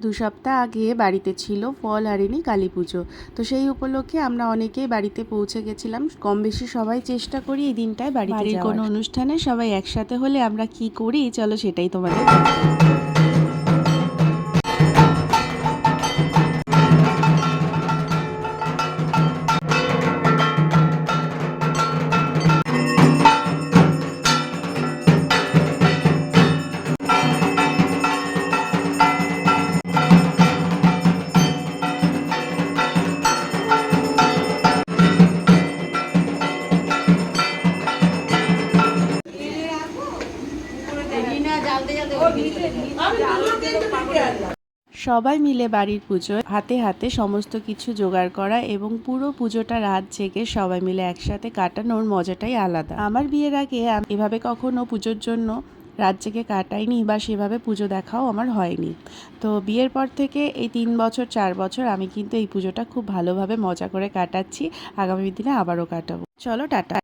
2 সপ্তাহ আগে বাড়িতে ছিল ফল হারিণী কালী পুজো। তো সেই উপলক্ষে আমরা অনেকেই বাড়িতে পৌঁছে গেছিলাম। কম বেশি সবাই চেষ্টা করি এই দিনটায় বাড়িতে যাওয়ার। কোনো অনুষ্ঠানে সবাই একসাথে হলে আমরা কি করি চলো সেটাই তোমাদের দেখাই। সবাই মিলে বাড়ির পুজোয় হাতে হাতে সমস্ত কিছু জোগাড় করা এবং পুরো পুজোটা রাত জেগে সবাই মিলে একসাথে কাটানোর মজাটাই আলাদা। আমার বিয়ের আগে এভাবে কখনো পুজোর জন্য রাত জেগে কাটাইনি বা সেভাবে পুজো দেখাও আমার হয়নি। তো বিয়ের পর থেকে এই 3 বছর 4 বছর আমি কিন্তু এই পুজোটা খুব ভালোভাবে মজা করে কাটাচ্ছি। আগামী দিনে আবারও কাটাবো। চলো টাটা।